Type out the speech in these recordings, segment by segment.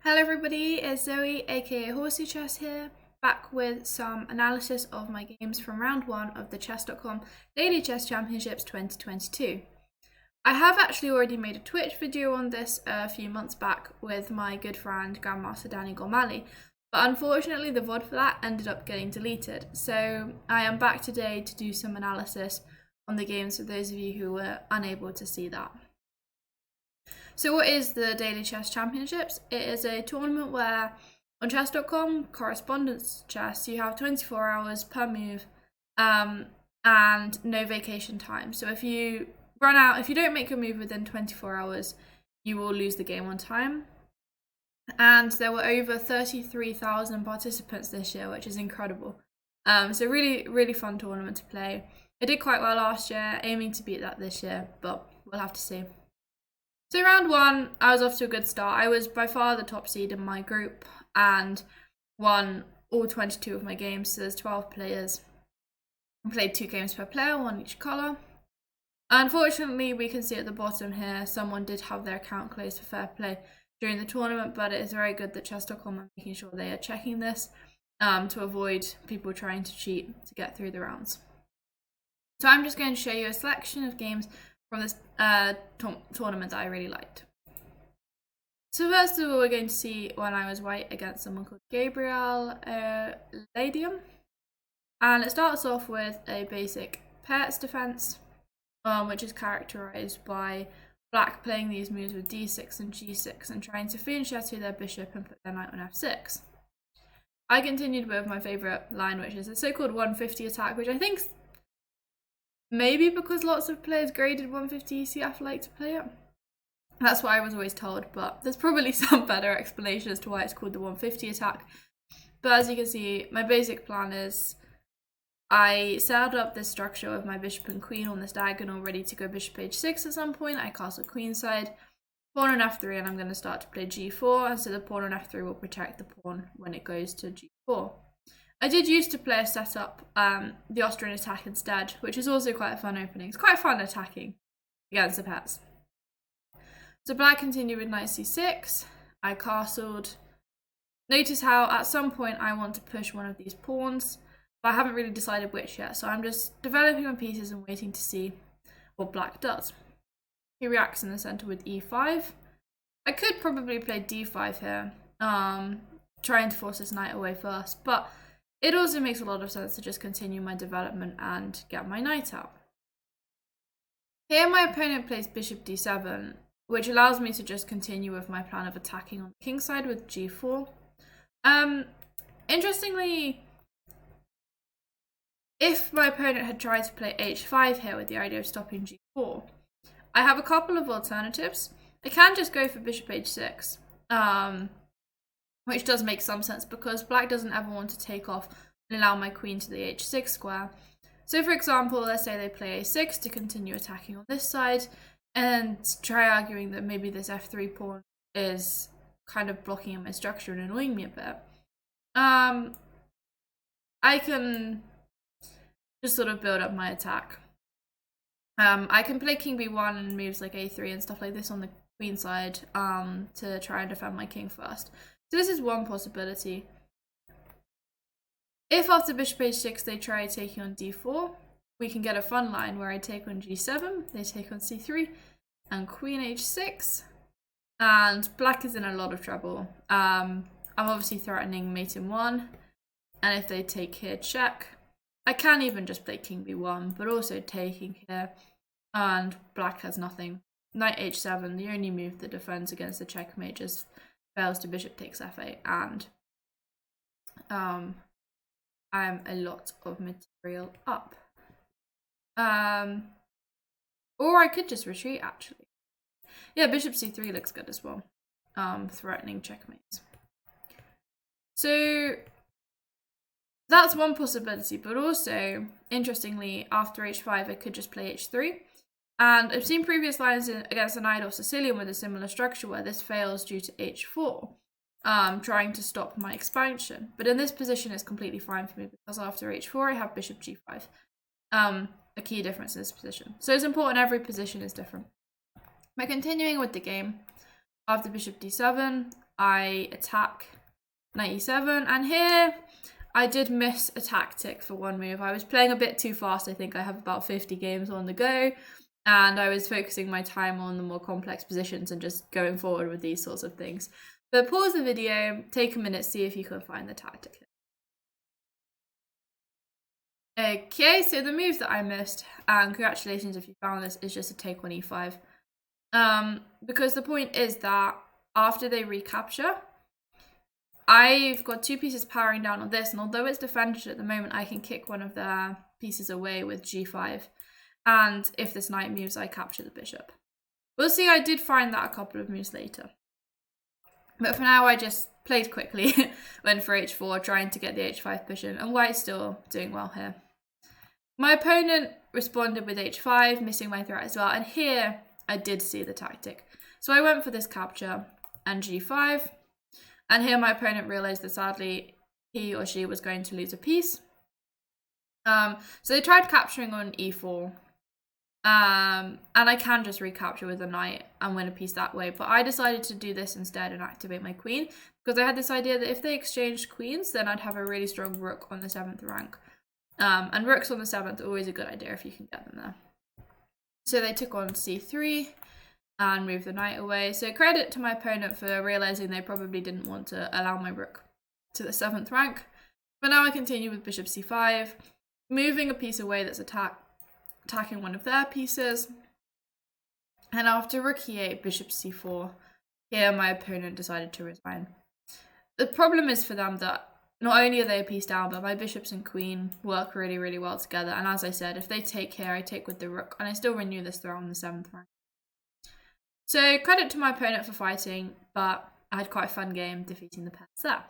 Hello everybody, it's Zoe aka Horsey Chess here, back with some analysis of my games from round 1 of the chess.com Daily Chess Championships 2022. I have actually already made a Twitch video on this a few months back with my good friend Grandmaster Danny Gormally, but unfortunately the VOD for that ended up getting deleted, so I am back today to do some analysis on the games for those of you who were unable to see that. So what is the Daily Chess Championships? It is a tournament where on chess.com, correspondence chess, you have 24 hours per move and no vacation time. So if you don't make your move within 24 hours, you will lose the game on time. And there were over 33,000 participants this year, which is incredible. So really, really fun tournament to play. I did quite well last year, aiming to beat that this year, but we'll have to see. So round 1, I was off to a good start. I was by far the top seed in my group and won all 22 of my games. So there's 12 players. I played 2 games per player, 1 each colour. Unfortunately, we can see at the bottom here, someone did have their account closed for fair play during the tournament, but it is very good that chess.com are making sure they are checking this to avoid people trying to cheat to get through the rounds. So I'm just going to show you a selection of games from this tournament that I really liked. So first of all, we're going to see when I was white against someone called Gabriel Ladium. And it starts off with a basic pair's defense, which is characterized by black playing these moves with d6 and g6 and trying to fianchetto their bishop and put their knight on f6. I continued with my favorite line, which is a so-called 150 attack, which I think maybe because lots of players graded 150 ECF like to play it. That's what I was always told, but there's probably some better explanation as to why it's called the 150 attack. But as you can see, my basic plan is I set up this structure with my bishop and queen on this diagonal ready to go bishop h6 at some point. I castle queenside, pawn on f3, and I'm going to start to play g4, and so the pawn on f3 will protect the pawn when it goes to g4. I did used to play a setup, the Austrian attack instead, which is also quite a fun opening. It's quite fun attacking against the pets. So black continued with knight c6. I castled. Notice how at some point I want to push one of these pawns, but I haven't really decided which yet. So I'm just developing my pieces and waiting to see what black does. He reacts in the center with e5. I could probably play d5 here, trying to force this knight away first, but it also makes a lot of sense to just continue my development and get my knight out. Here my opponent plays bishop d7, which allows me to just continue with my plan of attacking on the king side with g4. Interestingly, if my opponent had tried to play h5 here with the idea of stopping g4, I have a couple of alternatives. I can just go for bishop h6, which does make some sense because black doesn't ever want to take off and allow my queen to the h6 square. So for example, let's say they play a6 to continue attacking on this side and try arguing that maybe this f3 pawn is kind of blocking my structure and annoying me a bit. I can just sort of build up my attack. I can play king b1 and moves like a3 and stuff like this on the queen side to try and defend my king first. So this is one possibility. If after bishop h6 they try taking on d4, we can get a fun line where I take on g7, they take on c3, and queen h6, and black is in a lot of trouble. I'm obviously threatening mate in 1, and if they take here, check. I can even just play king b1, but also taking here, and black has nothing. Knight h7, the only move that defends against the checkmate, just fails to bishop takes f8, and I'm a lot of material up. Or I could just retreat, actually. Yeah, bishop c3 looks good as well. Threatening checkmates. So that's one possibility, but also, interestingly, after h5, I could just play h3. And I've seen previous lines against the knight or Sicilian with a similar structure where this fails due to h4, trying to stop my expansion. But in this position, it's completely fine for me because after h4, I have bishop g5. A key difference in this position. So it's important every position is different. By continuing with the game, after bishop d7, I attack knight e7, and here I did miss a tactic for one move. I was playing a bit too fast. I think I have about 50 games on the go, and I was focusing my time on the more complex positions and just going forward with these sorts of things. But pause the video, take a minute, see if you can find the tactic. Okay, so the move that I missed, and congratulations if you found this, is just a take on e5. Because the point is that after they recapture, I've got two pieces powering down on this, and although it's defended at the moment, I can kick one of their pieces away with g5. And if this knight moves, I capture the bishop. We'll see, I did find that a couple of moves later. But for now, I just played quickly, went for h4, trying to get the h5 position, and white's still doing well here. My opponent responded with h5, missing my threat as well, and here I did see the tactic. So I went for this capture and g5, and here my opponent realized that sadly he or she was going to lose a piece. So they tried capturing on e4, and I can just recapture with a knight and win a piece that way, but I decided to do this instead and activate my queen, because I had this idea that if they exchanged queens, then I'd have a really strong rook on the 7th rank. And rooks on the 7th are always a good idea if you can get them there. So they took on c3 and moved the knight away. So credit to my opponent for realizing they probably didn't want to allow my rook to the 7th rank. But now I continue with bishop c5, moving a piece away that's attacking one of their pieces. And after rook e8, bishop c4, here my opponent decided to resign. The problem is for them that not only are they a piece down, but my bishops and queen work really, really well together. And as I said, if they take here, I take with the rook, and I still renew this throw on the 7th rank. So credit to my opponent for fighting, but I had quite a fun game defeating the pets there.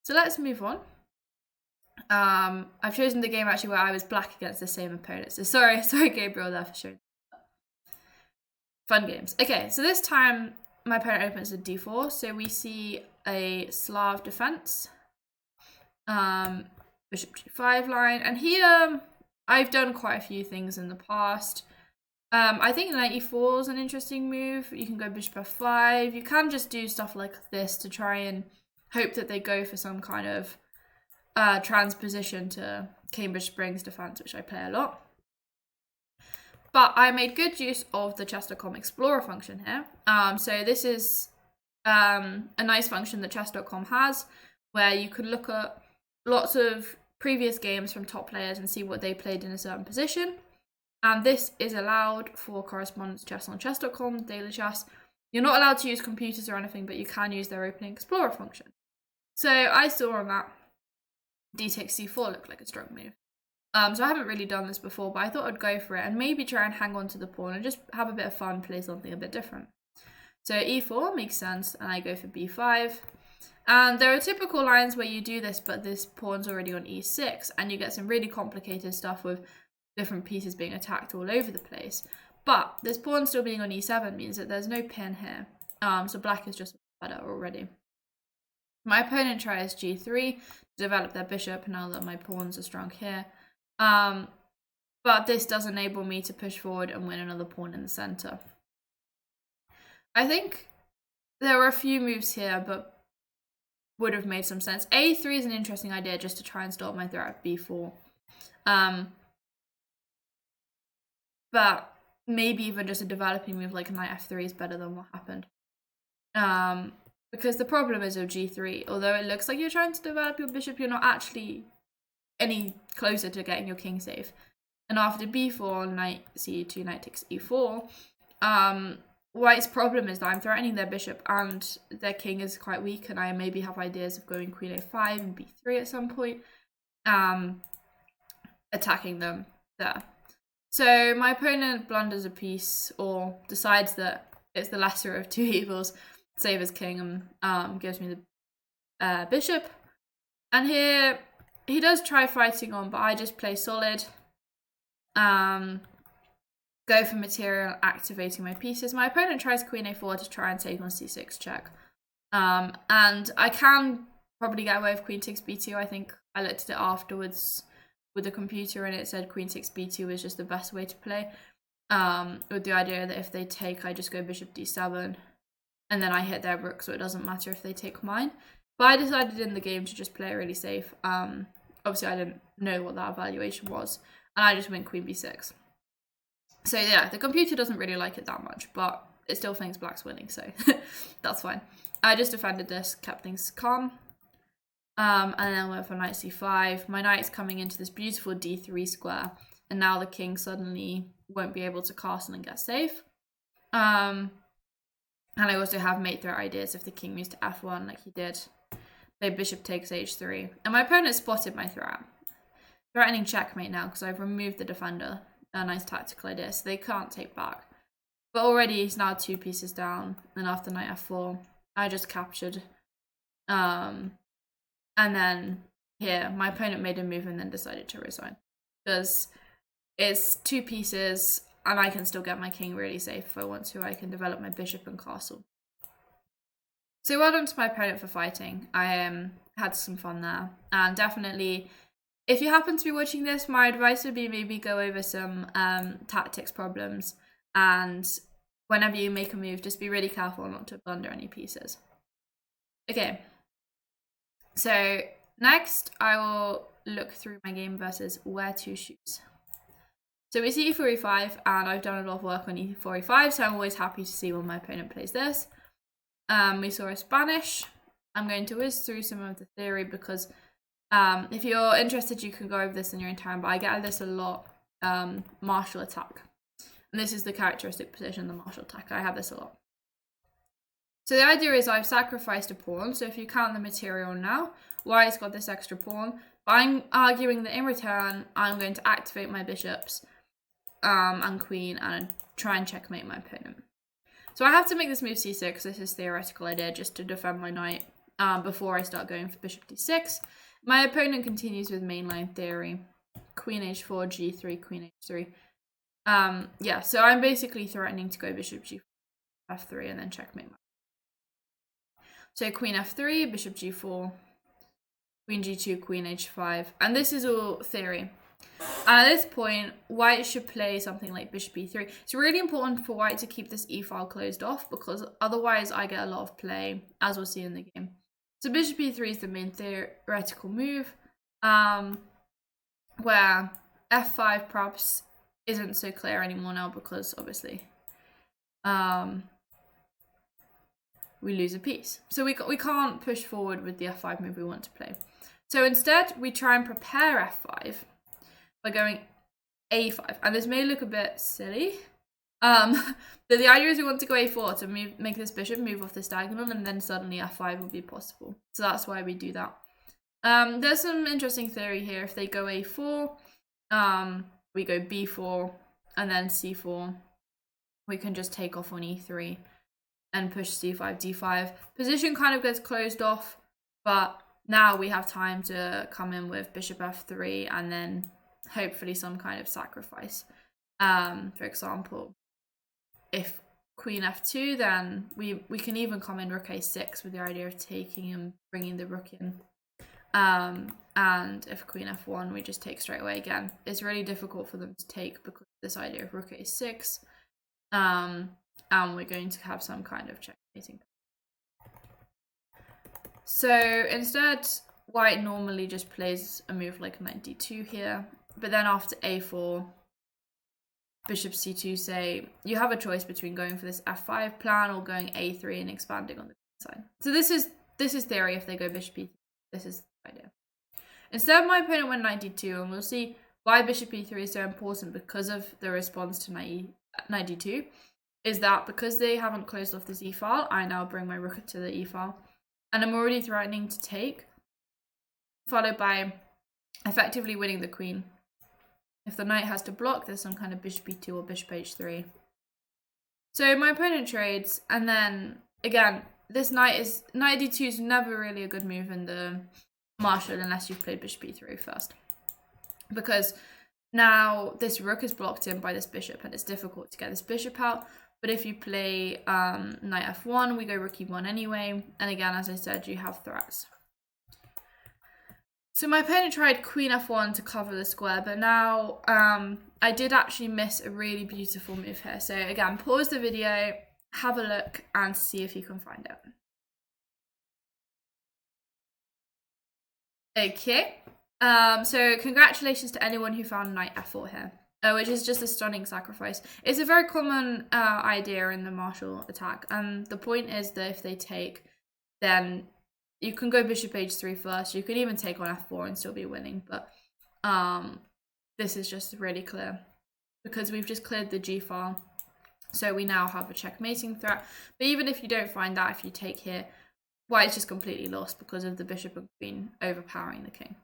So let's move on. I've chosen the game actually where I was black against the same opponent. So sorry Gabriel there for showing. Fun games. Okay, so this time my opponent opens with d4, so we see a Slav defense, bishop g5 line, and here I've done quite a few things in the past. I think knight e4 is an interesting move. You can go bishop f5. You can just do stuff like this to try and hope that they go for some kind of transposition to Cambridge Springs defense, which I play a lot. But I made good use of the chess.com Explorer function here. So this is a nice function that chess.com has, where you can look at lots of previous games from top players and see what they played in a certain position. And this is allowed for correspondence chess on chess.com, daily chess. You're not allowed to use computers or anything, but you can use their opening Explorer function. So I saw on that d takes c4 looked like a strong move. So I haven't really done this before, but I thought I'd go for it and maybe try and hang on to the pawn and just have a bit of fun, play something a bit different. So e4 makes sense, and I go for b5. And there are typical lines where you do this, but this pawn's already on e6, and you get some really complicated stuff with different pieces being attacked all over the place. But this pawn still being on e7 means that there's no pin here. So black is just better already. My opponent tries g3 to develop their bishop now that my pawns are strong here. But this does enable me to push forward and win another pawn in the center. I think there were a few moves here, but would have made some sense. a3 is an interesting idea just to try and stop my threat at b4. But maybe even just a developing move like knight f3 is better than what happened. Because the problem is with g3, although it looks like you're trying to develop your bishop, you're not actually any closer to getting your king safe. And after b4, knight c2, knight takes e4, white's problem is that I'm threatening their bishop and their king is quite weak, and I maybe have ideas of going queen a5 and b3 at some point, attacking them there. So my opponent blunders a piece, or decides that it's the lesser of two evils, save his king, and gives me the bishop. And here he does try fighting on, but I just play solid. Go for material, activating my pieces. My opponent tries queen a4 to try and take on c6 check. And I can probably get away with queen takes b2. I think I looked at it afterwards with the computer and it said queen takes b2 was just the best way to play. With the idea that if they take, I just go bishop d7 and then I hit their rook, so it doesn't matter if they take mine. But I decided in the game to just play it really safe. Obviously I didn't know what that evaluation was, and I just went queen b6. So yeah, the computer doesn't really like it that much, but it still thinks black's winning, so that's fine. I just defended this, kept things calm. And then went for knight c5. My knight's coming into this beautiful d3 square, and now the king suddenly won't be able to castle and get safe. And I also have mate threat ideas if the king moves to f1 like he did. Play bishop takes h3. And my opponent spotted my threat. Threatening checkmate now because I've removed the defender. A nice tactical idea, so they can't take back. But already he's now 2 pieces down, and after knight f4, I just captured. And then here, my opponent made a move and then decided to resign. Because it's 2 pieces, and I can still get my king really safe if I want to. I can develop my bishop and castle. So well done to my opponent for fighting. I had some fun there. And definitely, if you happen to be watching this, my advice would be maybe go over some tactics problems. And whenever you make a move, just be really careful not to blunder any pieces. Okay. So next, I will look through my game versus where to choose. So we see e4, e5, and I've done a lot of work on e4, e5, so I'm always happy to see when my opponent plays this. We saw a Spanish. I'm going to whiz through some of the theory because if you're interested, you can go over this in your own time, but I get this a lot, martial attack. And this is the characteristic position, the martial attack. I have this a lot. So the idea is I've sacrificed a pawn. So if you count the material now, white's got this extra pawn. But I'm arguing that in return, I'm going to activate my bishops and queen and try and checkmate my opponent. So I have to make this move c6. This is theoretical idea just to defend my knight before I start going for bishop d6. My opponent continues with mainline theory. Queen h4, g3, queen h3. Yeah, so I'm basically threatening to go bishop g4, f3, and then checkmate my. So queen f3, bishop g4, queen g2, queen h5. And this is all theory. And at this point, white should play something like bishop e3. It's really important for white to keep this e-file closed off because otherwise I get a lot of play, as we'll see in the game. So bishop e3 is the main theoretical move, where f5 perhaps isn't so clear anymore now because obviously we lose a piece. So we can't push forward with the f5 move we want to play. So instead, we try and prepare f5 by going a5. And this may look a bit silly, but the idea is we want to go a4 to make this bishop move off this diagonal, and then suddenly f5 will be possible. So that's why we do that. There's some interesting theory here. If they go a4, we go b4, and then c4. We can just take off on e3 and push c5, d5. Position kind of gets closed off, but now we have time to come in with bishop f3 and then hopefully some kind of sacrifice. For example, if queen f2, then we can even come in rook a6 with the idea of taking and bringing the rook in. And if queen f1, we just take straight away again. It's really difficult for them to take because of this idea of rook a6. And we're going to have some kind of checkmating. So instead, white normally just plays a move like knight d2 here. But then after a4, bishop c2, say, you have a choice between going for this f5 plan or going a3 and expanding on the side. So this is theory if they go bishop e3. This is the idea. Instead, my opponent went knight d2, and we'll see why bishop e3 is so important because of the response to knight d2. Is that because they haven't closed off this e-file, I now bring my rook to the e-file. And I'm already threatening to take, followed by effectively winning the queen. If the knight has to block, there's some kind of bishop e2 or bishop h3. So my opponent trades, and then, again, this knight d2 is never really a good move in the martial unless you've played bishop e3 first. Because now this rook is blocked in by this bishop, and it's difficult to get this bishop out. But if you play knight f1, we go rook e1 anyway. And again, as I said, you have threats. So my opponent tried queen f1 to cover the square, but now I did actually miss a really beautiful move here. So again, pause the video, have a look and see if you can find it. Okay, so congratulations to anyone who found knight f4 here, which is just a stunning sacrifice. It's a very common idea in the martial attack, and the point is that if they take, then you can go bishop h3 first. You could even take on f4 and still be winning, but this is just really clear because we've just cleared the g file, so we now have a checkmating threat. But even if you don't find that, if you take here, white's just completely lost because of the bishop and queen overpowering the king.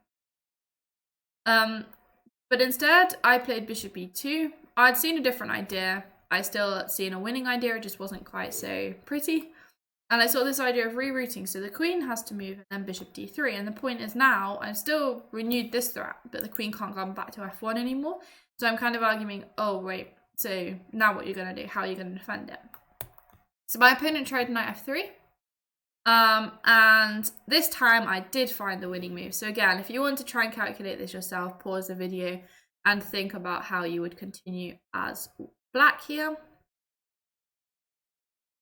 But instead, I played bishop e2. I'd seen a different idea. I still seen a winning idea, it just wasn't quite so pretty. And I saw this idea of rerouting, so the queen has to move and then bishop d3. And the point is now, I've still renewed this threat, but the queen can't come back to f1 anymore. So I'm kind of arguing, oh wait, so now what you're going to do? How are you going to defend it? So my opponent tried knight f3. And this time I did find the winning move. So again, if you want to try and calculate this yourself, pause the video and think about how you would continue as black here.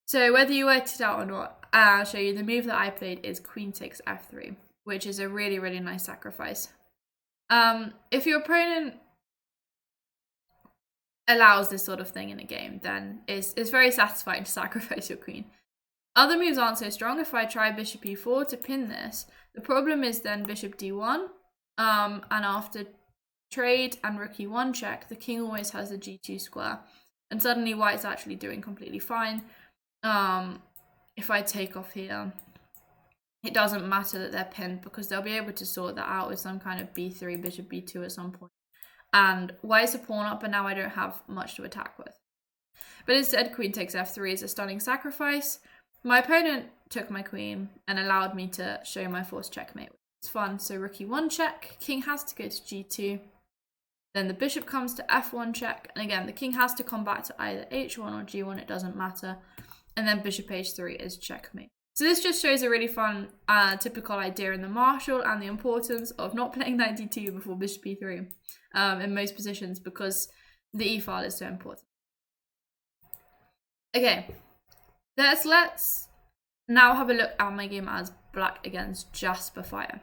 So whether you worked it out or not, I'll show you. The move that I played is queen takes f3, which is a really, really nice sacrifice. If your opponent allows this sort of thing in a game, then it's very satisfying to sacrifice your queen. Other moves aren't so strong. If I try bishop e4 to pin this, the problem is then bishop d1, and after trade and rook e1 check, the king always has the g2 square, and suddenly white's actually doing completely fine. If I take off here, it doesn't matter that they're pinned because they'll be able to sort that out with some kind of b3, bishop b2 at some point. And white's a pawn up, but now I don't have much to attack with. But instead, queen takes f3 is a stunning sacrifice. My opponent took my queen and allowed me to show my forced checkmate. It's fun. So rook e1 check, king has to go to g2. Then the bishop comes to f1 check. And again, the king has to come back to either h1 or g1, it doesn't matter. And then bishop h3 is checkmate. So this just shows a really fun, typical idea in the martial and the importance of not playing knight d2 before bishop e3 in most positions because the e-file is so important. Okay. Let's now have a look at my game as black against Jasper Fire.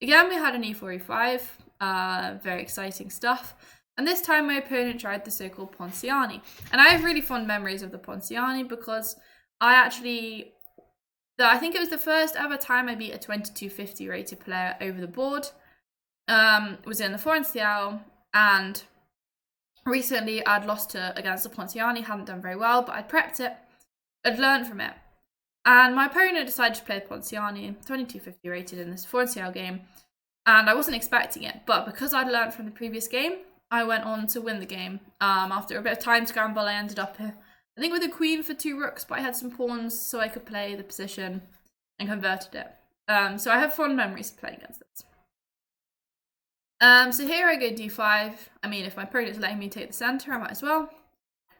Again, we had an e4, e5, very exciting stuff. And this time my opponent tried the so-called Ponciani. And I have really fond memories of the Ponciani because I think it was the first ever time I beat a 2250 rated player over the board. Was in the Forencial, and recently I'd lost against the Ponciani, hadn't done very well, but I'd prepped it. I'd learned from it. And my opponent decided to play Ponciani, 2250 rated in this Forencial game. And I wasn't expecting it, but because I'd learned from the previous game, I went on to win the game. After a bit of time scramble, I ended up, I think, with a queen for 2 rooks, but I had some pawns so I could play the position and converted it. So I have fond memories of playing against this. So here I go d5. I mean, if my opponent's letting me take the center, I might as well.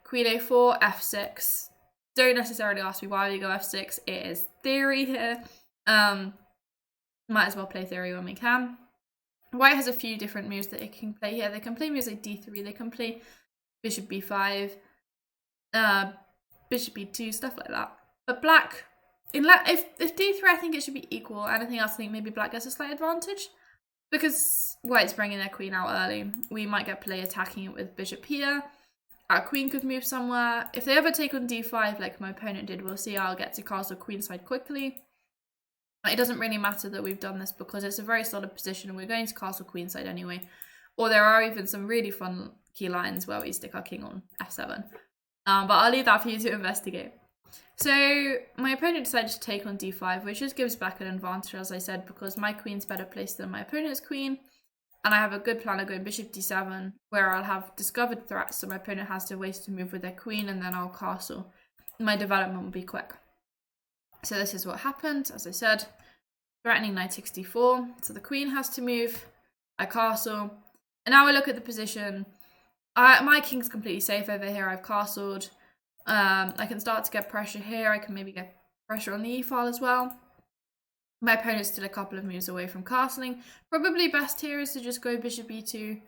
Queen a4, f6. Don't necessarily ask me why we go f6. It is theory here. Might as well play theory when we can. White has a few different moves that it can play here. They can play moves like d3. They can play bishop b5, bishop b2, stuff like that. But black, if d3, I think it should be equal. Anything else, I think maybe black gets a slight advantage. Because white's bringing their queen out early. We might get play attacking it with bishop here. Our queen could move somewhere. If they ever take on d5 like my opponent did, we'll see I'll get to castle queenside quickly. It doesn't really matter that we've done this because it's a very solid position and we're going to castle queenside anyway. Or there are even some really fun key lines where we stick our king on f7. But I'll leave that for you to investigate. So my opponent decided to take on d5, which just gives back an advantage, as I said, because my queen's better placed than my opponent's queen. And I have a good plan of going bishop d7, where I'll have discovered threats, so my opponent has to waste a move with their queen, and then I'll castle. My development will be quick. So this is what happened, as I said. Threatening knight takes d4, so the queen has to move. I castle. And now I look at the position. My king's completely safe over here. I've castled. I can start to get pressure here. I can maybe get pressure on the e-file as well. My opponent's still a couple of moves away from castling. Probably best here is to just go bishop e2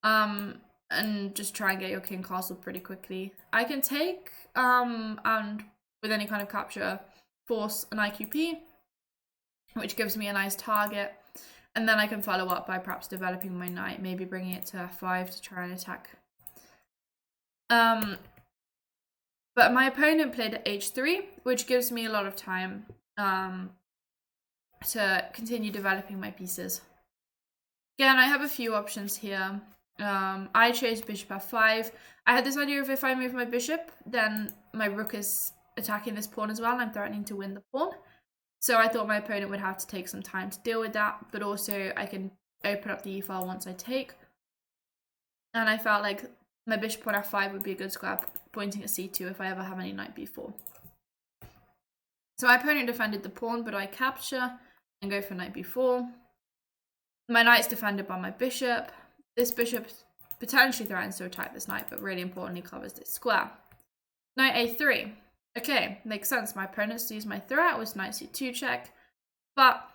and just try and get your king castled pretty quickly. I can take and with any kind of capture, force an IQP, which gives me a nice target. And then I can follow up by perhaps developing my knight, maybe bringing it to f5 to try and attack. But my opponent played at h3, which gives me a lot of time to continue developing my pieces. Again, I have a few options here. I chose bishop f5. I had this idea of if I move my bishop, then my rook is attacking this pawn as well, and I'm threatening to win the pawn. So I thought my opponent would have to take some time to deal with that, but also I can open up the e-file once I take. And I felt like my bishop on f5 would be a good square pointing at c2 if I ever have any knight b4. So my opponent defended the pawn, but I capture and go for knight b4. My knight's defended by my bishop. This bishop potentially threatens to attack this knight, but really importantly covers this square. Knight a3. Okay, makes sense. My opponent sees my threat with knight c2 check, but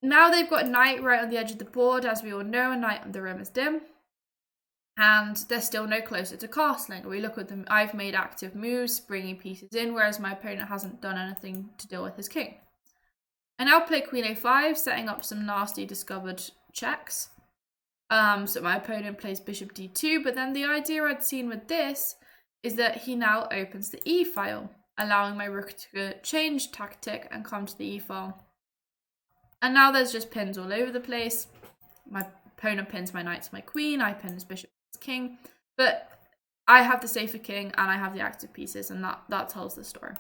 now they've got a knight right on the edge of the board. As we all know, a knight on the rim is dim, and they're still no closer to castling. We look at them. I've made active moves, bringing pieces in, whereas my opponent hasn't done anything to deal with his king. I now play queen a5, setting up some nasty discovered checks. So my opponent plays bishop d2, but then the idea I'd seen with this is that he now opens the e-file, allowing my rook to change tactic and come to the e-file. And now there's just pins all over the place. My opponent pins my knight to my queen, I pin his bishop to his king, but I have the safer king and I have the active pieces, and that tells the story.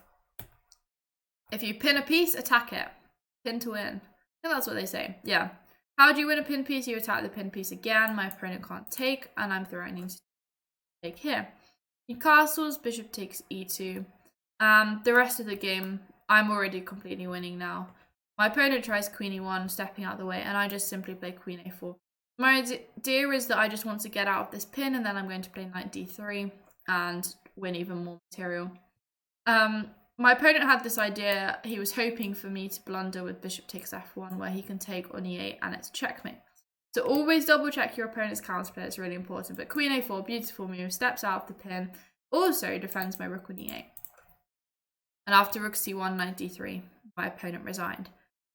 If you pin a piece, attack it. Pin to win. I think that's what they say. Yeah. How do you win a pin piece? You attack the pin piece again. My opponent can't take, and I'm threatening to take here. He castles, bishop takes e2. The rest of the game, I'm already completely winning now. My opponent tries queen e1, stepping out of the way, and I just simply play queen a4. My idea is that I just want to get out of this pin, and then I'm going to play knight d3 and win even more material. My opponent had this idea. He was hoping for me to blunder with bishop takes f1, where he can take on e8 and it's checkmate. So always double check your opponent's counterplay, it's really important. But queen a4, beautiful move, steps out of the pin, also defends my rook on e8. And after rook c1, knight d3, my opponent resigned.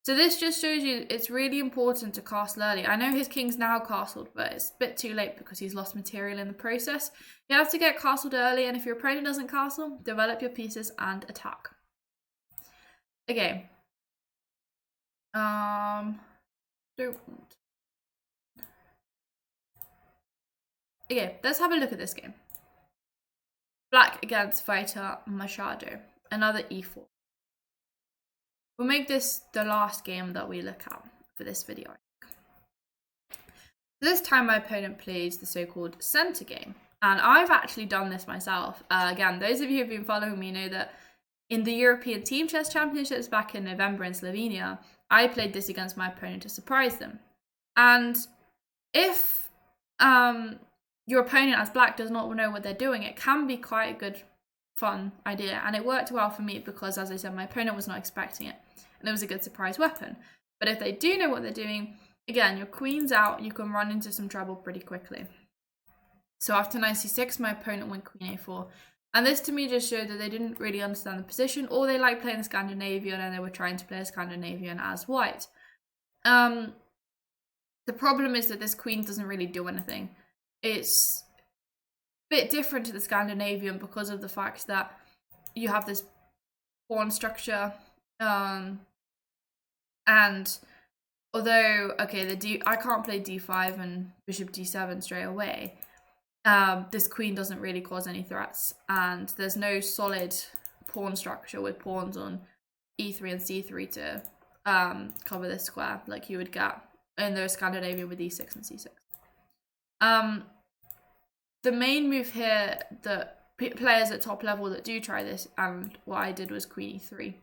So this just shows you it's really important to castle early. I know his king's now castled, but it's a bit too late because he's lost material in the process. You have to get castled early, and if your opponent doesn't castle, develop your pieces and attack. Okay. Okay, let's have a look at this game. Black against fighter Machado. Another e4. We'll make this the last game that we look at for this video. This time my opponent plays the so-called center game. And I've actually done this myself. Again, those of you who've been following me know that in the European Team Chess Championships back in November in Slovenia, I played this against my opponent to surprise them. And if your opponent as black does not know what they're doing, it can be quite a good, fun idea. And it worked well for me because, as I said, my opponent was not expecting it. And it was a good surprise weapon. But if they do know what they're doing, again, your queen's out, you can run into some trouble pretty quickly. So after knight c6, my opponent went queen a4. And this to me just showed that they didn't really understand the position, or they like playing the Scandinavian and they were trying to play a Scandinavian as white. The problem is that this queen doesn't really do anything. It's a bit different to the Scandinavian because of the fact that you have this pawn structure. And although, okay, I can't play d5 and bishop d7 straight away, this queen doesn't really cause any threats, and there's no solid pawn structure with pawns on e3 and c3 to cover this square like you would get in the Scandinavian with e6 and c6. The main move here that players at top level that do try this, and what I did, was queen e3.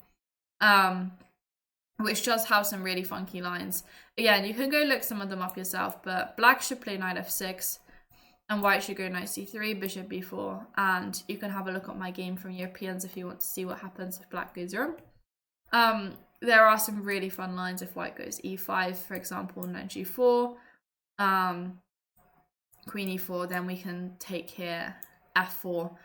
Which does have some really funky lines. Again, you can go look some of them up yourself, but black should play knight f6, and white should go knight c3, bishop b4, and you can have a look at my game from Europeans if you want to see what happens if black goes wrong. There are some really fun lines if white goes e5, for example, knight g4, queen e4, then we can take here f4,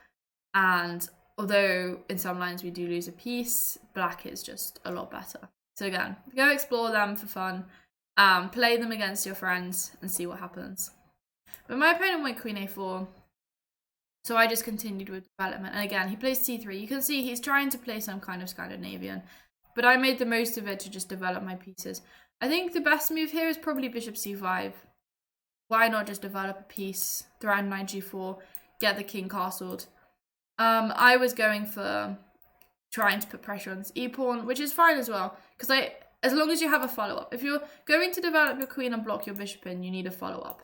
and although in some lines we do lose a piece, black is just a lot better. So again, go explore them for fun, play them against your friends and see what happens. But my opponent went queen a4, so I just continued with development. And again, he plays c3. You can see he's trying to play some kind of Scandinavian, but I made the most of it to just develop my pieces. I think the best move here is probably bishop c5. Why not just develop a piece, throw out knight g4, get the king castled? I was going for trying to put pressure on this e-pawn, which is fine as well, because as long as you have a follow-up. If you're going to develop your queen and block your bishop in, you need a follow-up.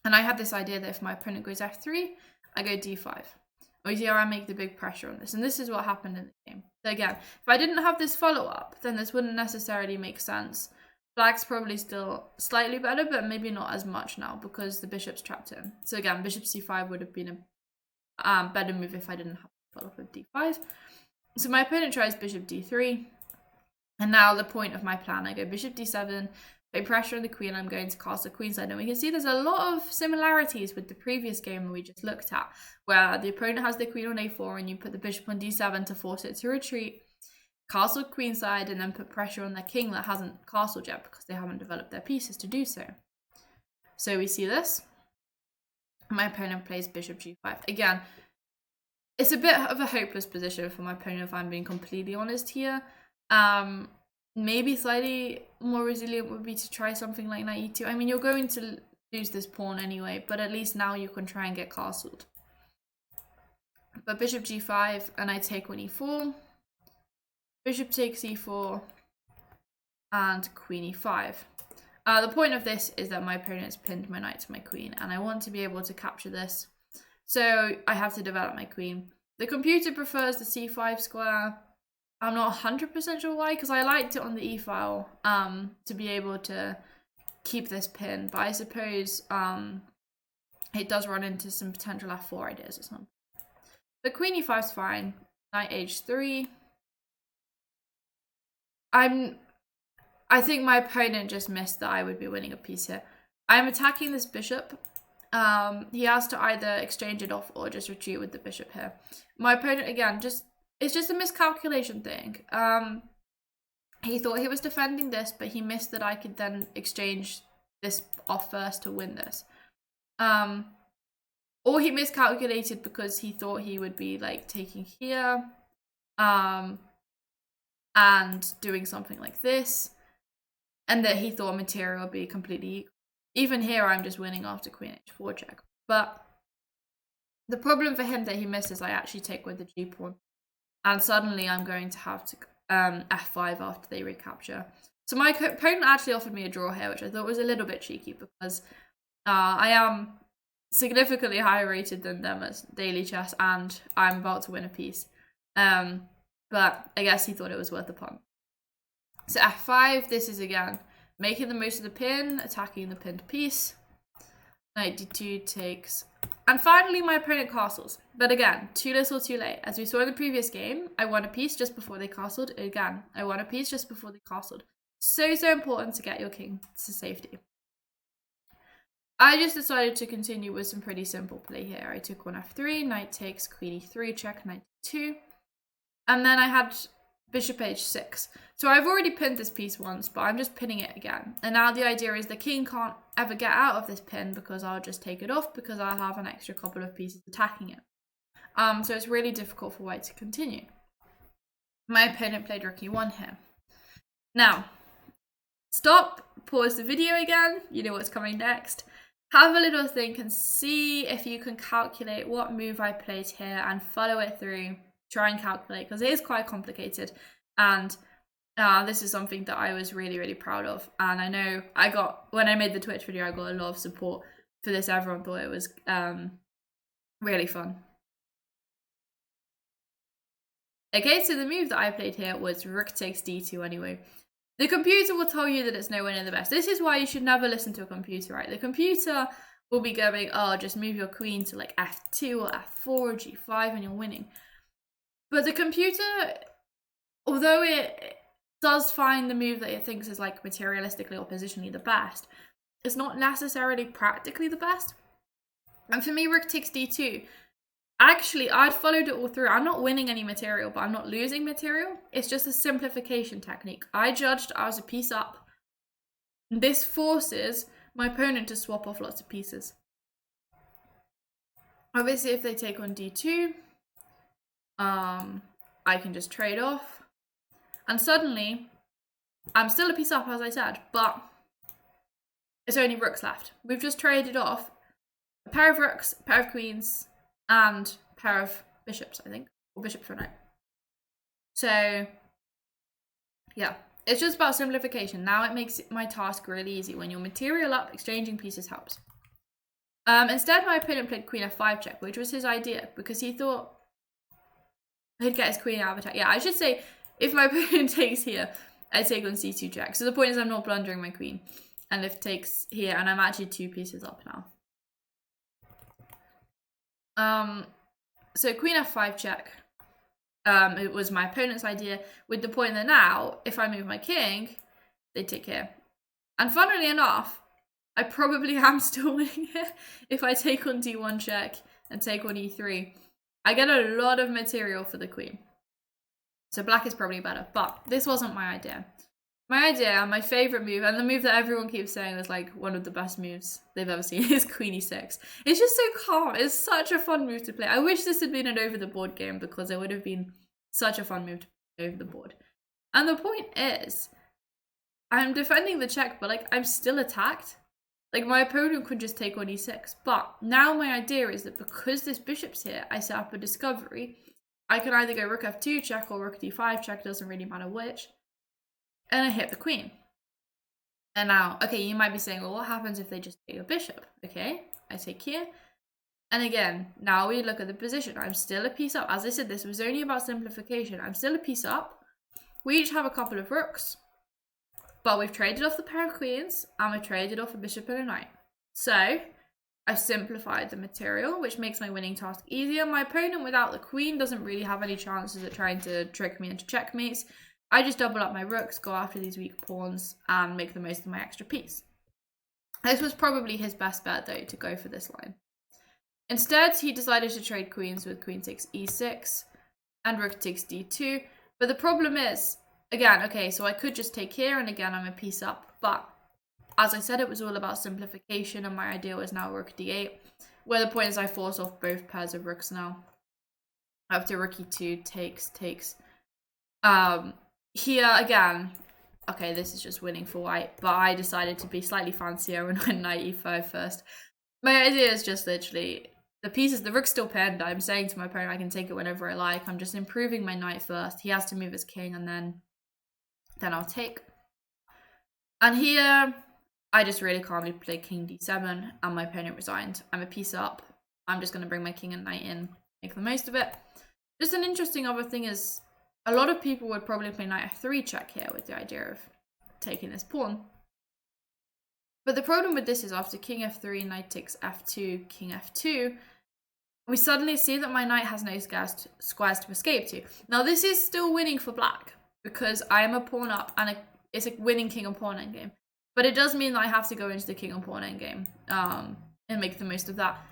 And I had this idea that if my opponent goes f3, I go d5. Or you see how I make the big pressure on this. And this is what happened in the game. So again, if I didn't have this follow-up, then this wouldn't necessarily make sense. Black's probably still slightly better, but maybe not as much now because the bishop's trapped in. So again, bishop c5 would have been a better move if I didn't have to follow up with d5. So my opponent tries bishop d3. And now the point of my plan, I go bishop d7, put pressure on the queen, I'm going to castle queenside. And we can see there's a lot of similarities with the previous game we just looked at, where the opponent has the queen on a4 and you put the bishop on d7 to force it to retreat, castle queenside, and then put pressure on their king that hasn't castled yet because they haven't developed their pieces to do so. So we see this. My opponent plays bishop g5. Again, it's a bit of a hopeless position for my opponent if I'm being completely honest here. Maybe slightly more resilient would be to try something like knight e2. I mean, you're going to lose this pawn anyway, but at least now you can try and get castled. But bishop g5, and I take on e4. Bishop takes e4, and queen e5. The point of this is that my opponent has pinned my knight to my queen, and I want to be able to capture this. So I have to develop my queen. The computer prefers the c5 square. I'm not 100% sure why, because I liked it on the e-file to be able to keep this pin. But I suppose it does run into some potential f4 ideas or something. The queen e5 is fine. Knight h3. I think my opponent just missed that I would be winning a piece here. I'm attacking this bishop. He has to either exchange it off or just retreat with the bishop here. My opponent, again, it's just a miscalculation thing. He thought he was defending this, but he missed that I could then exchange this off first to win this. Or he miscalculated because he thought he would be like taking here and doing something like this, and that he thought material would be completely equal. Even here, I'm just winning after queen h4 check. But the problem for him that he missed is I actually take with the g-pawn. And suddenly I'm going to have to f5 after they recapture. So my opponent actually offered me a draw here, which I thought was a little bit cheeky because I am significantly higher rated than them at daily chess and I'm about to win a piece. But I guess he thought it was worth the punt. So f5, this is again making the most of the pin, attacking the pinned piece. Knight d2 takes. And finally, my opponent castles. But again, too little, too late. As we saw in the previous game, I won a piece just before they castled. Again, I won a piece just before they castled. So important to get your king to safety. I just decided to continue with some pretty simple play here. I took on f3, knight takes, queen e3, check, knight d2. And then I had bishop h6. So I've already pinned this piece once, but I'm just pinning it again. And now the idea is the king can't ever get out of this pin because I'll just take it off because I'll have an extra couple of pieces attacking it. So it's really difficult for white to continue. My opponent played rook e1 here. Now, stop, pause the video again, you know what's coming next. Have a little think and see if you can calculate what move I played here and follow it through. Try and calculate because it is quite complicated, and this is something that I was really, really proud of. And I know when I made the Twitch video, I got a lot of support for this. Everyone thought it was really fun. Okay, so the move that I played here was Rook takes D2 anyway. The computer will tell you that it's nowhere near the best. This is why you should never listen to a computer, right? The computer will be going, oh, just move your queen to like f2 or f4 or g5 and you're winning. But the computer, although it does find the move that it thinks is like materialistically or positionally the best, it's not necessarily practically the best. And for me, Rook takes D2, Actually, I'd followed it all through. I'm not winning any material, but I'm not losing material. It's just a simplification technique. I judged I was a piece up. This forces my opponent to swap off lots of pieces. Obviously, if they take on d2, I can just trade off. And suddenly, I'm still a piece up, as I said, but it's only rooks left. We've just traded off a pair of rooks, a pair of queens, and a pair of bishops, I think. Or bishops for a knight. So, yeah. It's just about simplification. Now it makes my task really easy. When you're material up, exchanging pieces helps. Instead, my opponent played queen f5 check, which was his idea, because he thought he'd get his queen out of attack. Yeah, I should say, if my opponent takes here, I take on c2 check. So the point is I'm not blundering my queen. And if it takes here, and I'm actually 2 pieces up now. So queen f5 check. It was my opponent's idea, with the point that now, if I move my king, they take here. And funnily enough, I probably am still winning here. If I take on d1 check and take on e3, I get a lot of material for the queen. So black is probably better, but this wasn't my idea. My idea, my favourite move, and the move that everyone keeps saying is like one of the best moves they've ever seen, is queen e6. It's just so calm. It's such a fun move to play. I wish this had been an over the board game, because it would have been such a fun move to play over the board. And the point is, I'm defending the check, but like I'm still attacked. Like my opponent could just take on e6. But now my idea is that because this bishop's here, I set up a discovery. I can either go rook f2 check or rook d5 check, doesn't really matter which. And I hit the queen. And now, okay, you might be saying, well, what happens if they just take a bishop? Okay, I take here. And again, now we look at the position. I'm still a piece up. As I said, this was only about simplification. I'm still a piece up. We each have a couple of rooks. But we've traded off the pair of queens. And we've traded off a bishop and a knight. So, I've simplified the material, which makes my winning task easier. My opponent without the queen doesn't really have any chances at trying to trick me into checkmates. I just double up my rooks, go after these weak pawns, and make the most of my extra piece. This was probably his best bet, though, to go for this line. Instead, he decided to trade queens with queen takes e6 and rook takes d2. But the problem is, again, okay, so I could just take here, and again, I'm a piece up. But as I said, it was all about simplification, and my idea was now rook d8, where the point is I force off both pairs of rooks now. After rook e2 takes. Here, again, okay, this is just winning for white, but I decided to be slightly fancier and went knight e5 first. My idea is just literally, the rook's still pinned. I'm saying to my opponent, I can take it whenever I like. I'm just improving my knight first. He has to move his king, and then I'll take. And here, I just really calmly played king d7, and my opponent resigned. I'm a piece up. I'm just going to bring my king and knight in, make the most of it. Just an interesting other thing is, a lot of people would probably play knight f3 check here with the idea of taking this pawn. But the problem with this is after king f3, knight takes f2, king f2, we suddenly see that my knight has no squares to escape to. Now this is still winning for black, because I am a pawn up, and it's a winning king and pawn endgame. But it does mean that I have to go into the king and pawn endgame and make the most of that.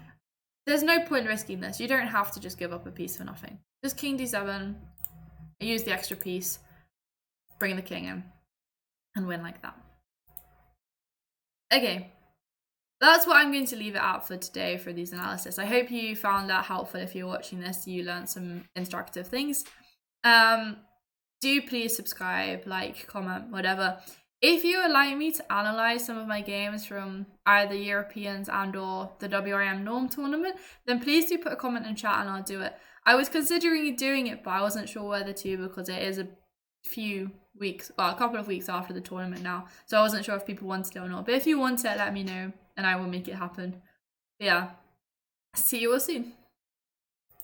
There's no point risking this. You don't have to just give up a piece for nothing. Just king d7, use the extra piece, bring the king in, and win like that. Okay, that's what I'm going to leave it at for today for these analysis. I hope you found that helpful. If you're watching this, you learned some instructive things. Do please subscribe, like, comment, whatever. If you would like me to analyze some of my games from either Europeans and or the WRM Norm tournament, then please do put a comment in chat and I'll do it. I was considering doing it, but I wasn't sure whether to, because it is a couple of weeks after the tournament now. So I wasn't sure if people wanted it or not. But if you want it, let me know and I will make it happen. But yeah, see you all soon.